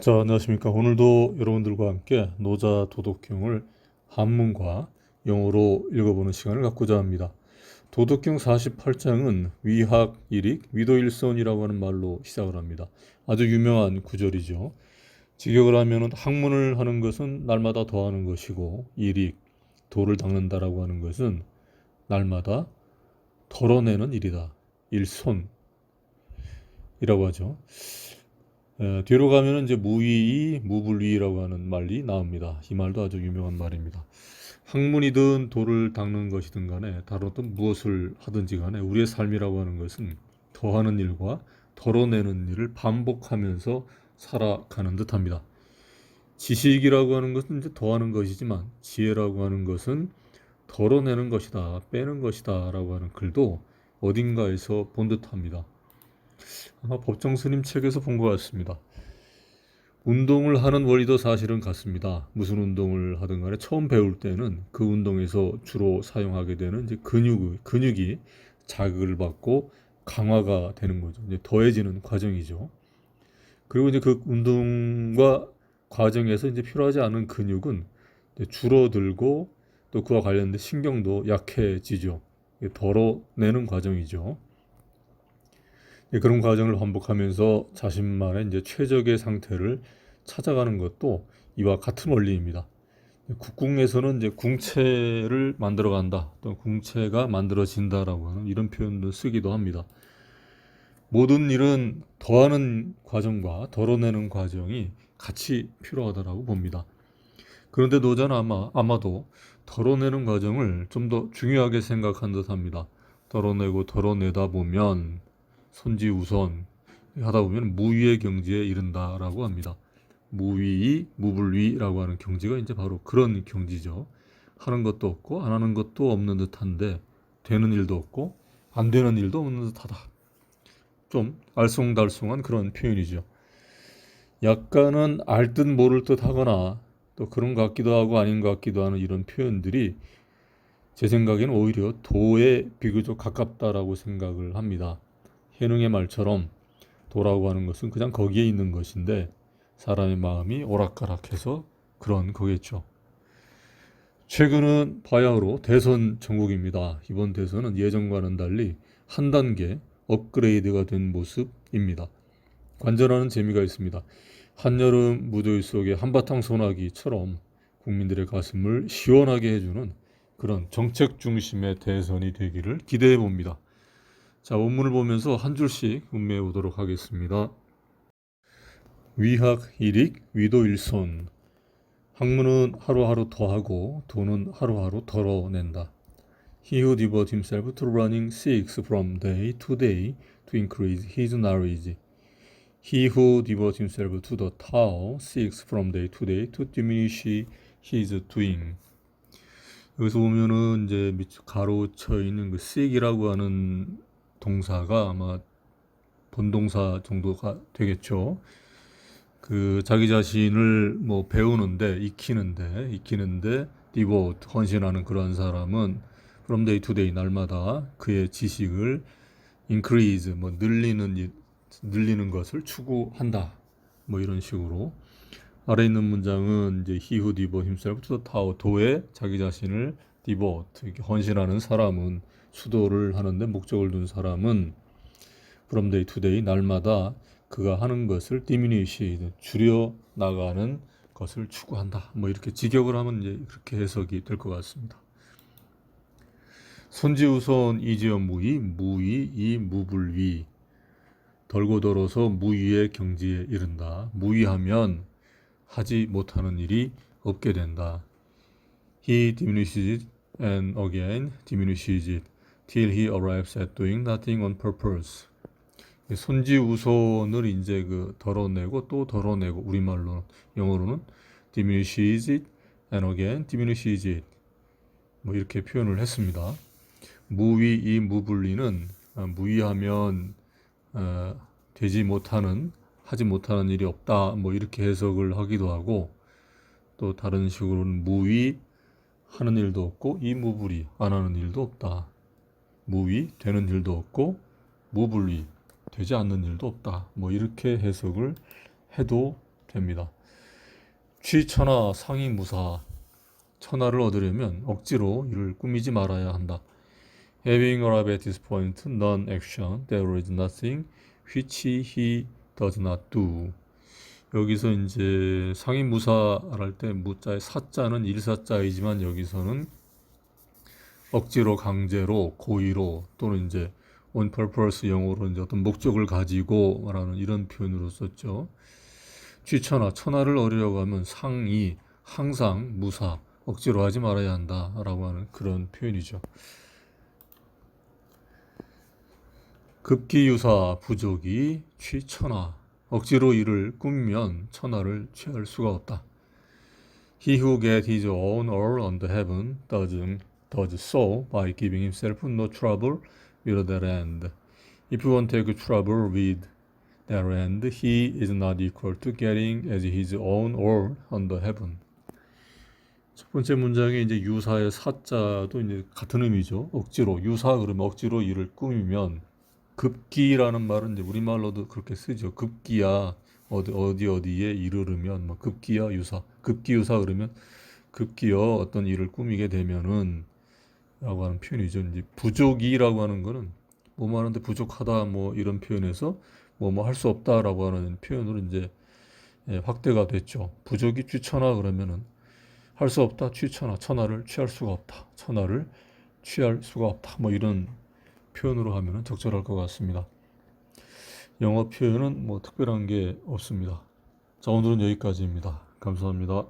자, 안녕하십니까. 오늘도 여러분들과 함께 노자 도덕경을 한문과 영어로 읽어보는 시간을 갖고자 합니다. 도덕경 48장은 위학, 일익, 위도일선이라고 하는 말로 시작을 합니다. 아주 유명한 구절이죠. 직역을 하면 학문을 하는 것은 날마다 더하는 것이고, 일익, 도를 닦는다라고 하는 것은 날마다 덜어내는 일이다. 일손이라고 하죠. 뒤로 가면은 이제 무의이 무불위라고 하는 말이 나옵니다. 이 말도 아주 유명한 말입니다. 학문이든 도를 닦는 것이든 간에 다루든 무엇을 하든지 간에 우리의 삶이라고 하는 것은 더하는 일과 덜어내는 일을 반복하면서 살아가는 듯합니다. 지식이라고 하는 것은 이제 더하는 것이지만 지혜라고 하는 것은 덜어내는 것이다, 빼는 것이다라고 하는 글도 어딘가에서 본 듯합니다. 아마 법정 스님 책에서 본 것 같습니다. 운동을 하는 원리도 사실은 같습니다. 무슨 운동을 하든 간에 처음 배울 때는 그 운동에서 주로 사용하게 되는 이제 근육이 자극을 받고 강화가 되는 거죠. 이제 더해지는 과정이죠. 그리고 이제 그 운동과 과정에서 이제 필요하지 않은 근육은 이제 줄어들고 또 그와 관련된 신경도 약해지죠. 덜어내는 과정이죠. 그런 과정을 반복하면서 자신만의 이제 최적의 상태를 찾아가는 것도 이와 같은 원리입니다. 국궁에서는 이제 궁체를 만들어 간다, 또 궁체가 만들어진다라고 하는 이런 표현도 쓰기도 합니다. 모든 일은 더하는 과정과 덜어내는 과정이 같이 필요하다라고 봅니다. 그런데 노자는 아마도 덜어내는 과정을 좀 더 중요하게 생각한 듯합니다. 덜어내고 덜어내다 보면 선지우선 하다 보면 무위의 경지에 이른다라고 합니다. 무위, 무불위라고 하는 경지가 이제 바로 그런 경지죠. 하는 것도 없고 안 하는 것도 없는 듯한데 되는 일도 없고 안 되는 일도 없는 듯하다. 좀 알쏭달쏭한 그런 표현이죠. 약간은 알 듯 모를 듯 하거나 또 그런 것 같기도 하고 아닌 것 같기도 하는 이런 표현들이 제 생각에는 오히려 도에 비교적 가깝다라고 생각을 합니다. 해능의 말처럼 도라고 하는 것은 그냥 거기에 있는 것인데 사람의 마음이 오락가락해서 그런 거겠죠. 최근은 바야흐로 대선 전국입니다. 이번 대선은 예전과는 달리 한 단계 업그레이드가 된 모습입니다. 관전하는 재미가 있습니다. 한여름 무더위 속에 한바탕 소나기처럼 국민들의 가슴을 시원하게 해주는 그런 정책 중심의 대선이 되기를 기대해 봅니다. 자, 원문을 보면서 한 줄씩 음미해 보도록 하겠습니다. 위학 일익 위도일손. 학문은 하루하루 더하고 도는 하루하루 덜어낸다. He who devotes himself to running seeks from day to day to increase his knowledge. He who devotes himself to the Tao seeks from day to day to diminish his doing. 여기서 보면은 이제 가로쳐 있는 그 seek이라고 하는 동사가 아마 본동사 정도가 되겠죠. 그 자기 자신을 뭐 배우는데 익히는데 devote 헌신하는 그러한 사람은 from day to day 날마다 그의 지식을 increase 뭐 늘리는 것을 추구한다. 뭐 이런 식으로 아래 있는 문장은 이제 he who devote himself to the Tao 도에 자기 자신을 devote 이렇게 헌신하는 사람은 수도를 하는데 목적을 둔 사람은 from day to day 날마다 그가 하는 것을 diminish 줄여 나가는 것을 추구한다. 뭐 이렇게 직역을 하면 이제 그렇게 해석이 될 것 같습니다. 선지우선 이지연 무의 이 무불위 덜고 덜어서 무위의 경지에 이른다. 무위하면 하지 못하는 일이 없게 된다. He diminishes it and again diminishes it till he arrives at doing nothing on purpose. 손지우손을 이제 그 덜어내고 또 덜어내고 우리말로 영어로는 diminishes it and again diminishes it 뭐 이렇게 표현을 했습니다. 무위 이 무불리는 무위하면 되지 못하는 하지 못하는 일이 없다 뭐 이렇게 해석을 하기도 하고 또 다른 식으로는 무위 하는 일도 없고 이 무불이 안 하는 일도 없다. 무위 되는 일도 없고 무불위 되지 않는 일도 없다. 뭐 이렇게 해석을 해도 됩니다. 취천하 상이무사. 천하를 얻으려면 억지로 이를 꾸미지 말아야 한다. Having arrived at this point, non-action, there is nothing which he does not do. 여기서 이제 상이무사할 때 무자의 사자는 일사자이지만 여기서는 억지로, 강제로, 고의로 또는 이제 on purpose 영어로 이제 어떤 목적을 가지고 말하는 이런 표현으로 썼죠. 취천하, 천하를 얻으려고 하면 상이 항상 무사, 억지로 하지 말아야 한다라고 하는 그런 표현이죠. 급기유사 부족이 취천하. 억지로 이를 꾸미면 천하를 취할 수가 없다. He who gets his own all under heaven does so by giving himself no trouble with that end. If you won't take trouble with that end, he is not equal to getting as his own all under heaven. 첫 번째 문장에 이제 유사의 사자도 이제 같은 의미죠. 억지로 유사 그러면 억지로 일을 꾸미면 급기라는 말은 이제 우리말로도 그렇게 쓰죠. 급기야 어디에 이르르면 뭐 급기야 유사 급기유사 그러면 급기여 어떤 일을 꾸미게 되면은 라고 하는 표현이죠. 이제 부족이라고 하는 거는 뭐뭐 하는데 부족하다 뭐 이런 표현에서 뭐뭐 할 수 없다라고 하는 표현으로 이제 확대가 됐죠. 부족이 취천하 그러면은 할 수 없다 취천하 천하를 취할 수가 없다 천하를 취할 수가 없다 뭐 이런 표현으로 하면 적절할 것 같습니다. 영어 표현은 뭐 특별한 게 없습니다. 자, 오늘은 여기까지입니다. 감사합니다.